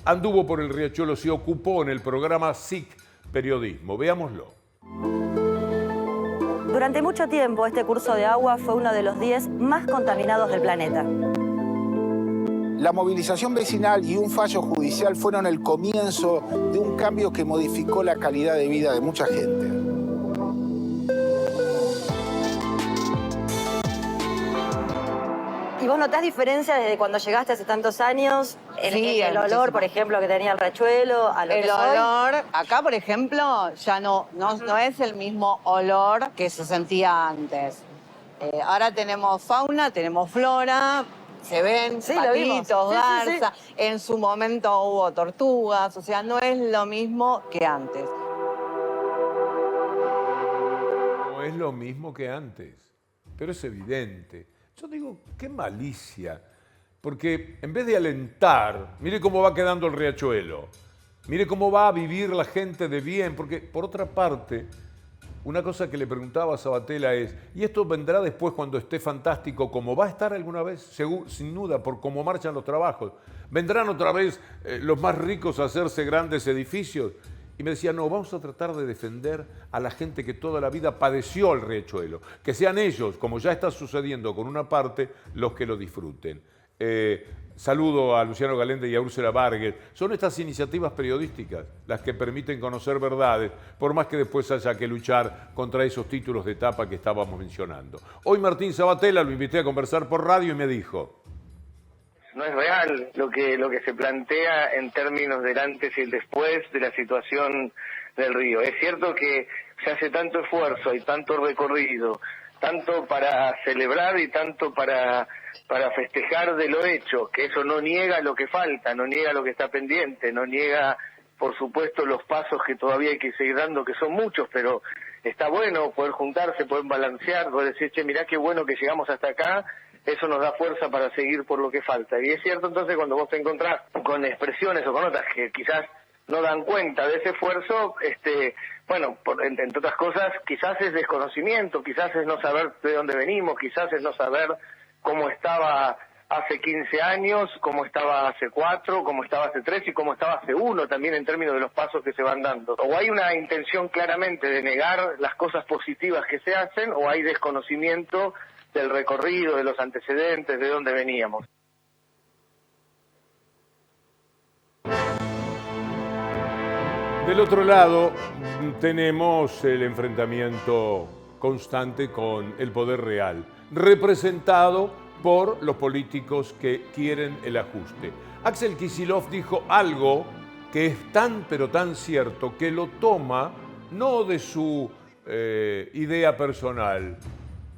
anduvo por el riachuelo, se ocupó en el programa SIC Periodismo. Veámoslo. Durante mucho tiempo este curso de agua fue uno de los 10 más contaminados del planeta. La movilización vecinal y un fallo judicial fueron el comienzo de un cambio que modificó la calidad de vida de mucha gente. ¿Y vos notás diferencia desde cuando llegaste hace tantos años? Sí, el olor, por ejemplo, que tenía el riachuelo, a lo que es hoy. El olor, acá, por ejemplo, ya no es el mismo olor que se sentía antes. Ahora tenemos fauna, tenemos flora, se ven patitos, garza. Sí. En su momento hubo tortugas, o sea, no es lo mismo que antes. No es lo mismo que antes, pero es evidente. Yo digo, qué malicia, porque en vez de alentar, mire cómo va quedando el riachuelo, mire cómo va a vivir la gente de bien, porque por otra parte, una cosa que le preguntaba a Sabatella es, ¿y esto vendrá después cuando esté fantástico, como va a estar alguna vez? Sin duda, por cómo marchan los trabajos. ¿Vendrán otra vez los más ricos a hacerse grandes edificios? Y me decía, no, vamos a tratar de defender a la gente que toda la vida padeció el riachuelo. Que sean ellos, como ya está sucediendo con una parte, los que lo disfruten. Saludo a Luciano Galende y a Úrsula Barguet. Son estas iniciativas periodísticas las que permiten conocer verdades, por más que después haya que luchar contra esos títulos de tapa que estábamos mencionando. Hoy Martín Sabatella lo invité a conversar por radio y me dijo... No es real lo que se plantea en términos del antes y el después de la situación del río. Es cierto que se hace tanto esfuerzo y tanto recorrido, tanto para celebrar y tanto para festejar de lo hecho, que eso no niega lo que falta, no niega lo que está pendiente, no niega, por supuesto, los pasos que todavía hay que seguir dando, que son muchos, pero está bueno poder juntarse, poder balancear, poder decir, che, mirá qué bueno que llegamos hasta acá. Eso nos da fuerza para seguir por lo que falta. Y es cierto entonces cuando vos te encontrás con expresiones o con otras que quizás no dan cuenta de ese esfuerzo, bueno, entre otras cosas, quizás es desconocimiento, quizás es no saber de dónde venimos, quizás es no saber cómo estaba hace 15 años, cómo estaba hace 4, cómo estaba hace 3 y cómo estaba hace 1 también en términos de los pasos que se van dando. O hay una intención claramente de negar las cosas positivas que se hacen, o hay desconocimiento del recorrido, de los antecedentes, de dónde veníamos. Del otro lado tenemos el enfrentamiento constante con el poder real, representado por los políticos que quieren el ajuste. Axel Kicillof dijo algo que es tan pero tan cierto que lo toma no de su idea personal,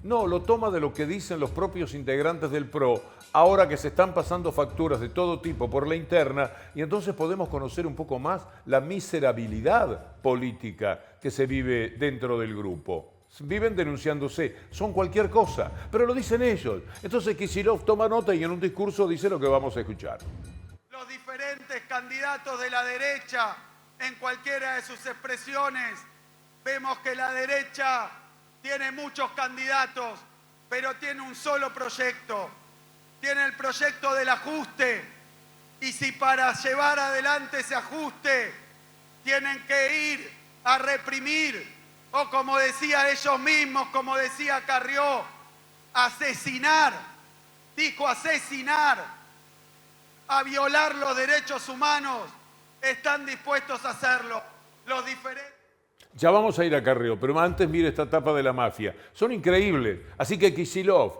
no, lo toma de lo que dicen los propios integrantes del PRO, ahora que se están pasando facturas de todo tipo por la interna, y entonces podemos conocer un poco más la miserabilidad política que se vive dentro del grupo. Viven denunciándose, son cualquier cosa, pero lo dicen ellos. Entonces Kicillof toma nota y en un discurso dice lo que vamos a escuchar. Los diferentes candidatos de la derecha, en cualquiera de sus expresiones, vemos que la derecha tiene muchos candidatos, pero tiene un solo proyecto. Tiene el proyecto del ajuste. Y si para llevar adelante ese ajuste tienen que ir a reprimir, o como decía ellos mismos, como decía Carrió, asesinar, dijo asesinar, a violar los derechos humanos, están dispuestos a hacerlo. Los diferentes... Ya vamos a ir a Carrió, pero antes mire esta etapa de la mafia. Son increíbles. Así que Kicillof,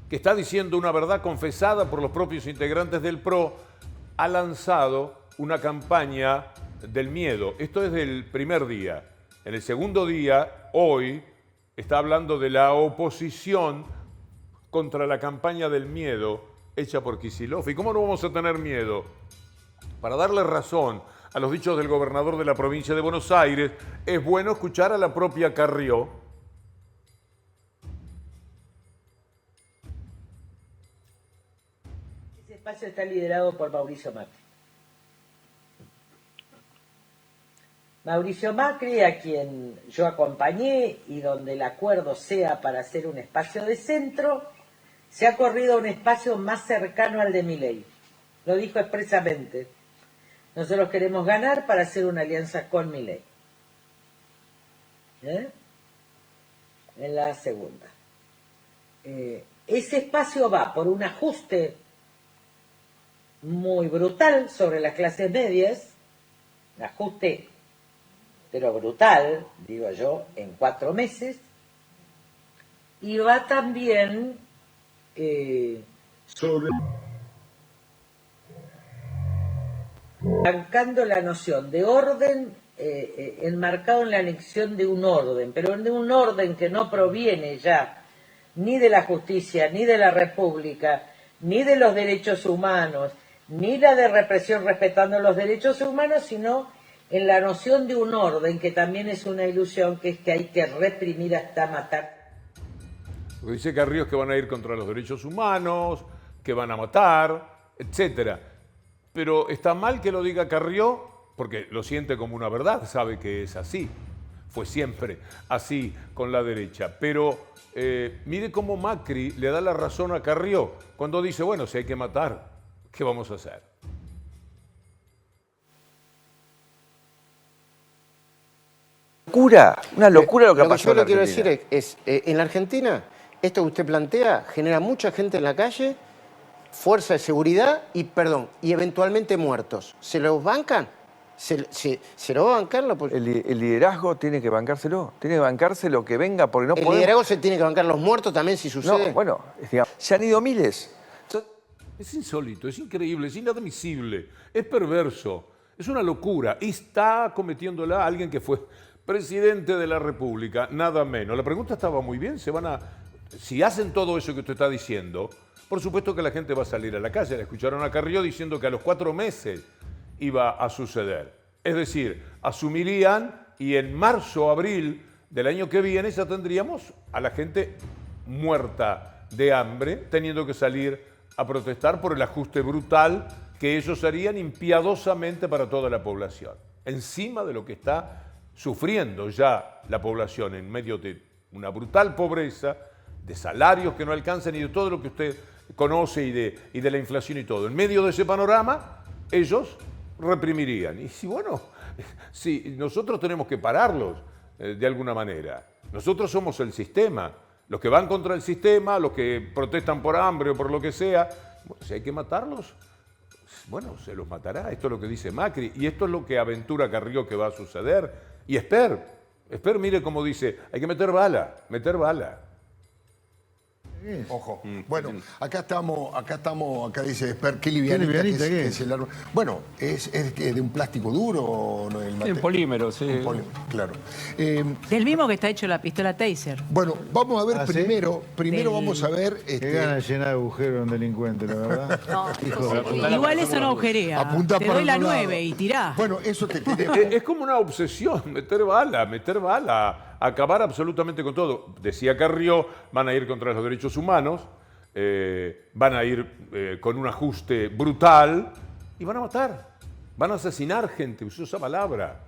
que está diciendo una verdad confesada por los propios integrantes del PRO, ha lanzado una campaña del miedo. Esto es del primer día. En el segundo día, hoy, está hablando de la oposición contra la campaña del miedo hecha por Kicillof. ¿Y cómo no vamos a tener miedo? Para darle razón a los dichos del gobernador de la provincia de Buenos Aires, es bueno escuchar a la propia Carrió. Ese espacio está liderado por Mauricio Macri. Mauricio Macri, a quien yo acompañé y donde el acuerdo sea para hacer un espacio de centro, se ha corrido a un espacio más cercano al de Milei. Lo dijo expresamente. Nosotros queremos ganar para hacer una alianza con Milei. En la segunda. Ese espacio va por un ajuste muy brutal sobre las clases medias, un ajuste pero brutal, digo yo, en 4 meses, y va también sobre arrancando la noción de orden enmarcado en la anexión de un orden, pero de un orden que no proviene ya ni de la justicia, ni de la república, ni de los derechos humanos, ni la de represión respetando los derechos humanos, sino en la noción de un orden que también es una ilusión, que es que hay que reprimir hasta matar. Lo que dice Carrió es que van a ir contra los derechos humanos, que van a matar, etcétera. Pero está mal que lo diga Carrió, porque lo siente como una verdad, sabe que es así. Fue siempre así con la derecha. Pero mire cómo Macri le da la razón a Carrió cuando dice, bueno, si hay que matar, ¿qué vamos a hacer? Una locura lo que ha pasado. Lo que yo le quiero decir es, en la Argentina, esto que usted plantea genera mucha gente en la calle, fuerza de seguridad y eventualmente muertos. ¿Se los bancan? ¿Se lo va a bancar? El liderazgo tiene que bancárselo, tiene que bancarse lo que venga, porque no podemos... ¿El liderazgo se tiene que bancar los muertos también si sucede? No, bueno, digamos, se han ido miles. Es insólito, es increíble, es inadmisible, es perverso, es una locura. Y está cometiéndola alguien que fue presidente de la República, nada menos. La pregunta estaba muy bien, si hacen todo eso que usted está diciendo, por supuesto que la gente va a salir a la calle. Le escucharon a Carrió diciendo que a los 4 meses iba a suceder. Es decir, asumirían y en marzo o abril del año que viene ya tendríamos a la gente muerta de hambre, teniendo que salir a protestar por el ajuste brutal que ellos harían impiadosamente para toda la población. Encima de lo que está sufriendo ya la población en medio de una brutal pobreza, de salarios que no alcanzan y de todo lo que usted conoce y de la inflación y todo. En medio de ese panorama, ellos reprimirían. Y si nosotros tenemos que pararlos de alguna manera. Nosotros somos el sistema. Los que van contra el sistema, los que protestan por hambre o por lo que sea, si hay que matarlos, bueno, se los matará. Esto es lo que dice Macri y esto es lo que aventura Carrió que va a suceder. Y Esper, mire cómo dice, hay que meter bala. Ojo. Bueno, acá dice Esper, qué livianita que es el árbol. Bueno, ¿es de un plástico duro o no? Un polímero, sí. Un polímero, claro. Del mismo que está hecho la pistola Taser. Bueno, vamos a ver primero vamos a ver... Qué gana de llenar de agujeros un delincuente, la verdad. Igual eso no agujerea. Apunta te para doy la otro 9 lado. y tirá. Bueno, eso te Es como una obsesión, meter bala, acabar absolutamente con todo. Decía Carrió, van a ir contra los derechos humanos, van a ir con un ajuste brutal y van a matar, van a asesinar gente, usó esa palabra.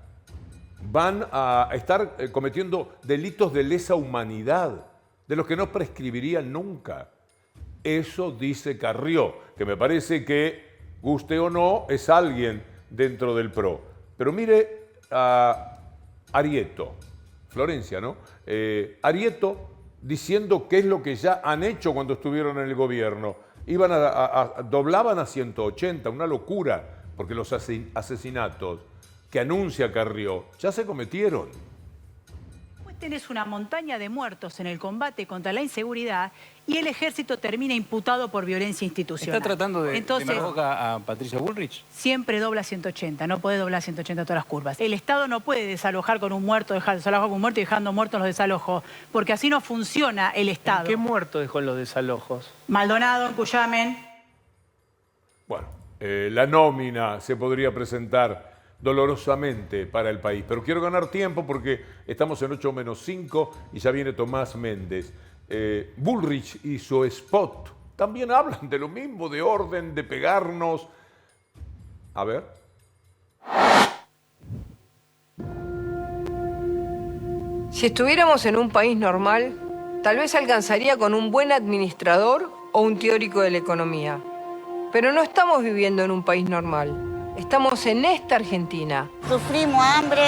Van a estar cometiendo delitos de lesa humanidad, de los que no prescribirían nunca. Eso dice Carrió, que me parece que, guste o no, es alguien dentro del PRO. Pero mire a Arieto, Florencia, ¿no? Arieto diciendo qué es lo que ya han hecho cuando estuvieron en el gobierno. Doblaban a 180, una locura, porque los asesinatos que anuncia Carrió ya se cometieron. Pues tenés una montaña de muertos en el combate contra la inseguridad y el ejército termina imputado por violencia institucional. ¿Está tratando de Entonces, demagoga a Patricia Bullrich? siempre dobla 180, no puede doblar 180 todas las curvas. El Estado no puede desalojar con un muerto, dejar desalojar con un muerto y dejando muertos los desalojos, porque así no funciona el Estado. ¿Qué muerto dejó en los desalojos? Maldonado, en Cuyamen. Bueno, la nómina se podría presentar dolorosamente para el país, pero quiero ganar tiempo porque estamos en 8 menos 5 y ya viene Tomás Méndez. Bullrich y su spot también hablan de lo mismo, de orden, de pegarnos. A ver. Si estuviéramos en un país normal, tal vez alcanzaría con un buen administrador o un teórico de la economía. Pero no estamos viviendo en un país normal. Estamos en esta Argentina. Sufrimos hambre.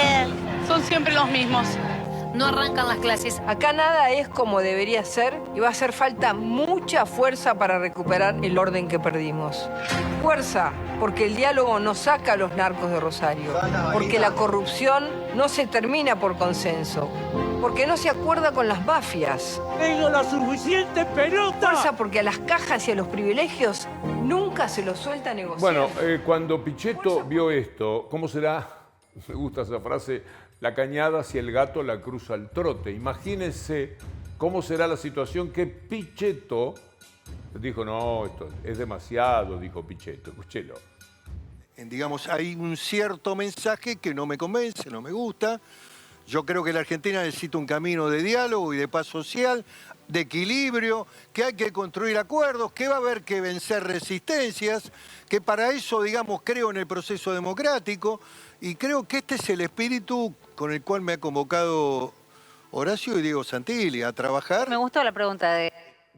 Son siempre los mismos. No arrancan las clases. Acá nada es como debería ser y va a hacer falta mucha fuerza para recuperar el orden que perdimos. Fuerza, porque el diálogo no saca a los narcos de Rosario, porque la corrupción no se termina por consenso, porque no se acuerda con las mafias. Tengo la suficiente pelota. Fuerza, porque a las cajas y a los privilegios nunca se los suelta a negociar. Bueno, cuando Pichetto vio esto, ¿cómo será? Me gusta esa frase. La cañada si el gato la cruza al trote. Imagínense cómo será la situación que Pichetto dijo, no, esto es demasiado, dijo Pichetto, escúchelo. Digamos, hay un cierto mensaje que no me convence, no me gusta. Yo creo que la Argentina necesita un camino de diálogo y de paz social, de equilibrio, que hay que construir acuerdos, que va a haber que vencer resistencias, que para eso, digamos, creo en el proceso democrático y creo que este es el espíritu con el cual me ha convocado Horacio y Diego Santilli a trabajar. Me gustó la pregunta de...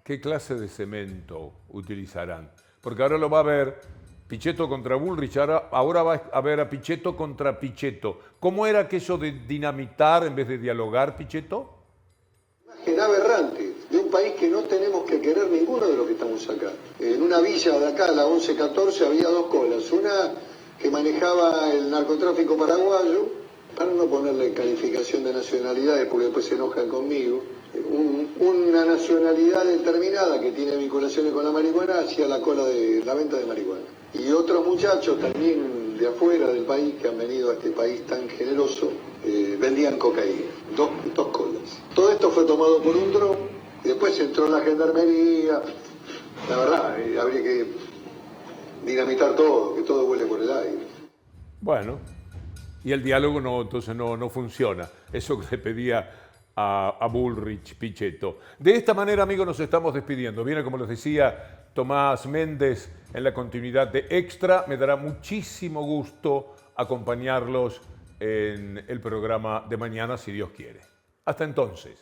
¿Qué clase de cemento utilizarán? Porque ahora lo va a ver Pichetto contra Bullrich, ahora va a ver a Pichetto contra Pichetto. ¿Cómo era aquello de dinamitar en vez de dialogar, Pichetto? Imagen aberrante de un país que no tenemos que querer ninguno de los que estamos acá. En una villa de acá, la 1114, había dos colas. Una que manejaba el narcotráfico paraguayo, para no ponerle calificación de nacionalidades porque después se enojan conmigo, una nacionalidad determinada que tiene vinculaciones con la marihuana hacia la cola de la venta de marihuana. Y otros muchachos también de afuera del país que han venido a este país tan generoso, vendían cocaína, dos colas. Todo esto fue tomado por un dron, y después entró la gendarmería. La verdad, habría que dinamitar todo, que todo vuele por el aire. Bueno, y el diálogo entonces no funciona. Eso que le pedía a Bullrich, Pichetto. De esta manera, amigos, nos estamos despidiendo. Viene, como les decía, Tomás Méndez en la continuidad de Extra. Me dará muchísimo gusto acompañarlos en el programa de mañana, si Dios quiere. Hasta entonces.